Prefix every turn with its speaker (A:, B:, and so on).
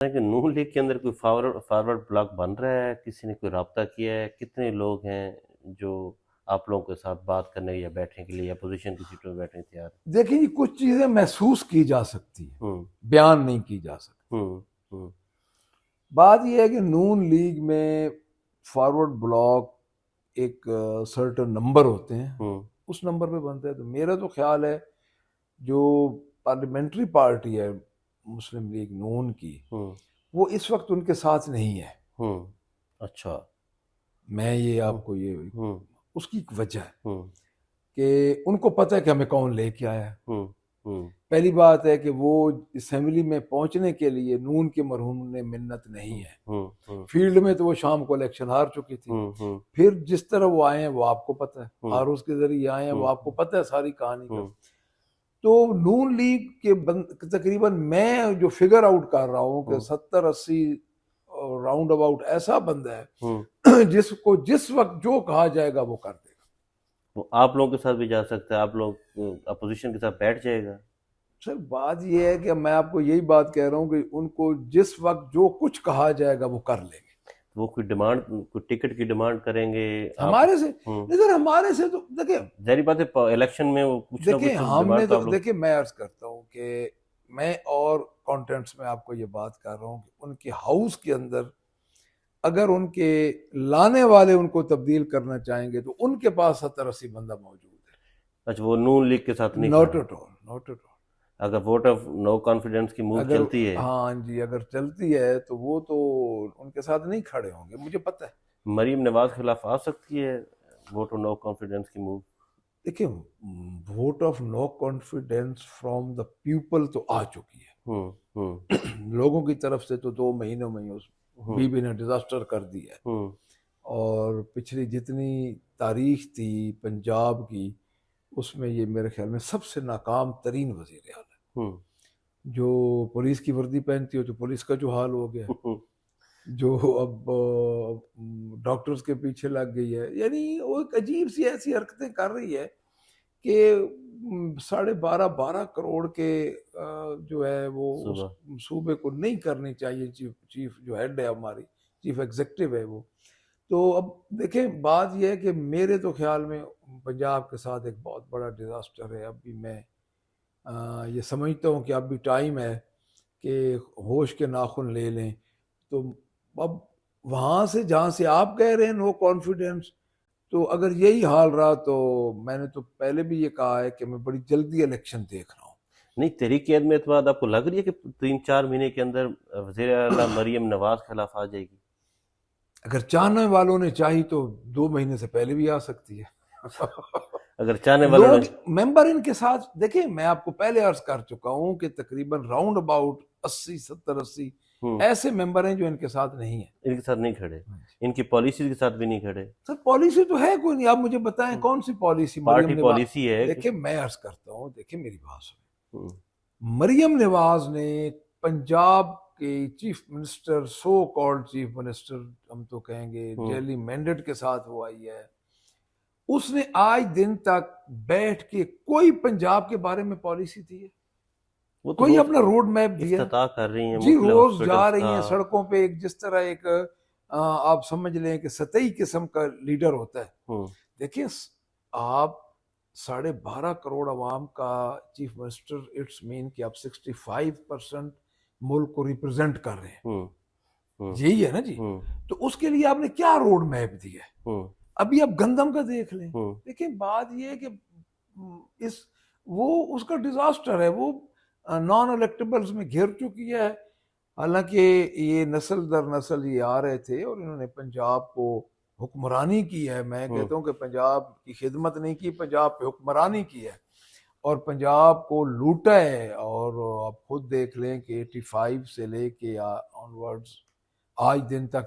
A: है कि नून लीग के अंदर कोई फॉरवर्ड ब्लॉक बन रहा है? किसी ने कोई राब्ता किया है? कितने लोग हैं जो आप लोगों के साथ बात करने या बैठने के लिए या पोजीशन की सीटों में बैठने तैयार हैं?
B: देखिए, कुछ चीजें महसूस की जा सकती है,
A: हम्म
B: बयान नहीं की जा सकती।
A: हम्म हम्म
B: बात यह है कि नून लीग में फॉरवर्ड ब्लॉक एक सर्टेन नंबर होते हैं,
A: हम्म
B: उस नंबर पे बनता है। तो मेरा तो ख्याल है जो पार्लियामेंट्री पार्टी है मुस्लिम लीग नून की,
A: हम्म
B: वो इस वक्त उनके साथ नहीं है।
A: अच्छा।
B: मैं ये
A: हम्म
B: आपको ये
A: हम्म
B: उसकी एक वजह है
A: हम्म
B: कि उनको पता है कि हमें कौन लेके आया है।
A: हम्म हम्म
B: पहली बात है कि वो असेंबली में पहुंचने के लिए नून के मरहूम ने मिन्नत नहीं
A: हम्म
B: है।
A: हम्म हम्म
B: फील्ड में तो वो शाम को इलेक्शन हार चुकी थी।
A: हम्म
B: फिर जिस तरह वो आए हैं वो आपको पता है,
A: हम्म
B: आरोज के जरिए आए हैं, वो
A: हम्म
B: आपको पता है सारी कहानी का।
A: हम्म
B: तो नून लीग के तकरीबन मैं जो फिगर आउट कर रहा हूँ कि
A: हम्म
B: 70-80 राउंड अबाउट ऐसा बंदा
A: हम्म
B: है जिसको जिस वक्त जो कहा जाएगा वो कर देगा।
A: वो आप लोगों के साथ भी जा सकता है, आप लोग अपोजिशन के साथ बैठ जाएगा?
B: सर बात यह है कि मैं आपको यही बात कह रहा हूँ कि उनको जिस वक्त जो कुछ कहा जाएगा वो कर लेंगे।
A: वो कोई डिमांड, कोई टिकट की डिमांड करेंगे? आप?
B: हमारे से
A: हम्म
B: नहीं सर, हमारे से तो देखिए,
A: जाहिर बात है, इलेक्शन में वो कुछ ना
B: देखिए
A: कुछ
B: हमने
A: डिमांड तो
B: तो
A: आप लोग।
B: देखिए, मैं अर्ज करता हूँ कि मैं और कंटेंट्स में आपको ये बात कर रहा हूँ कि उनके हाउस के अंदर अगर उनके लाने वाले उनको तब्दील करना चाहेंगे तो उनके पास 70-80 बंदा मौजूद
A: अच्छा, वो नून लीग के साथ
B: है।
A: नहीं
B: नॉट
A: खड़ा?
B: At all, not at all.
A: अगर वोट ऑफ नो कॉन्फिडेंस की मूव
B: अगर
A: चलती है?
B: हाँ जी, अगर चलती है तो वो तो उनके साथ नहीं खड़े होंगे, मुझे पता है।
A: मरीम नवाज के खिलाफ आ सकती है वोट ऑफ नो कॉन्फिडेंस की मूव?
B: देखिए, vote of no confidence from the people तो आ चुकी है।
A: हम्म
B: लोगों की तरफ से तो 2 महीनों में ही उस
A: हम्म
B: बीबी ने डिजास्टर कर दिया है।
A: हम्म
B: और पिछली जितनी तारीख थी पंजाब की, उसमें ये मेरे ख्याल में सबसे नाकाम तरीन वजीर आला
A: हम्म
B: है। जो पुलिस की वर्दी पहनती हो तो पुलिस का जो हाल हो गया है,
A: हम्म
B: जो अब डॉक्टर्स के पीछे लग गई है, यानी वो एक अजीब सी ऐसी हरकतें कर रही है कि 12.5 करोड़ के जो है वो उस
A: सुबह।
B: सूबे को नहीं करनी चाहिए। चीफ चीफ जो हेड है हमारी, चीफ एग्जीक्यूटिव है वो। तो अब देखें, बात यह है कि मेरे तो ख्याल में पंजाब के साथ एक बहुत बड़ा डिजास्टर है। अभी मैं ये समझता हूँ कि अब भी टाइम है कि होश के नाखून ले लें। तो अब वहाँ से जहाँ से आप कह रहे हैं नो कॉन्फिडेंस, तो अगर यही हाल रहा तो मैंने तो पहले भी ये कहा है कि मैं बड़ी जल्दी इलेक्शन देख रहा
A: नहीं, तहरीक अहमियतवाद आपको लग रही है कि 3-4 महीने के अंदर वजीर आला
B: हूँ।
A: मरीम नवाज के खिलाफ आ जाएगी?
B: अगर चाहने वालों ने चाही तो 2 महीने से पहले भी आ सकती है।
A: अगर चाहने वालों ने।
B: लोग मेंबर इनके साथ, देखिए मैं आपको पहले अर्ज कर चुका हूं कि तकरीबन राउंड अबाउट 80, 70, 80
A: हम्म
B: ऐसे मेंबर हैं जो इनके साथ नहीं है।
A: इनके साथ नहीं खड़े? इनकी पॉलिसीज के साथ भी नहीं खड़े?
B: सर पॉलिसी तो है कोई नहीं, आप मुझे बताएं
A: हम्म,
B: कौन सी policy Maryam
A: party
B: Nawaz.
A: Policy है कि।
B: देखिए मैं अर्ज करता हूं, देखिए मेरी बात सुनिए।
A: हम्म
B: मरियम नवाज ने पंजाब के chief minister, so called chief minister हम तो कहेंगे,
A: हम्म
B: डेली मैंडेट के साथ वो आई है। उसने आज दिन तक बैठ के कोई पंजाब के बारे में पॉलिसी दी है?
A: वो तो
B: कोई
A: रोज
B: अपना रोड मैप दिया है?
A: इफ्तिताह कर रही हैं
B: जी
A: मुफ्त
B: रोज जा
A: हॉस्पिटल्स
B: रही
A: का।
B: हैं सड़कों पे, एक जिस तरह एक आप समझ लें कि सतही किस्म का लीडर होता है।
A: हम्म
B: देखिए, आप 12.5 करोड़ अवाम का चीफ मिनिस्टर, इट्स मीन कि आप 65% मुल्क को रिप्रेजेंट कर रहे हैं।
A: हम्म हम्म
B: यही है ना जी।
A: हम्म
B: तो उसके लिए आपने क्या रोड मैप दिया है?
A: हम्म
B: अभी आप गंदम का देख लें।
A: हम्म
B: देखिए बात ये है कि इस वो उसका डिजास्टर है। वो नॉन इलेक्टेबल्स में घिर चुकी है। हालांकि ये नस्ल दर नस्ल ये आ रहे थे और इन्होंने पंजाब को हुक्मरानी की है। मैं
A: हम्म
B: कहता हूँ कि पंजाब की खिदमत नहीं की, पंजाब पे हुक्मरानी की है और पंजाब को लूटा है। और आप खुद देख लें कि 85 से लेके ऑनवर्ड्स आज दिन तक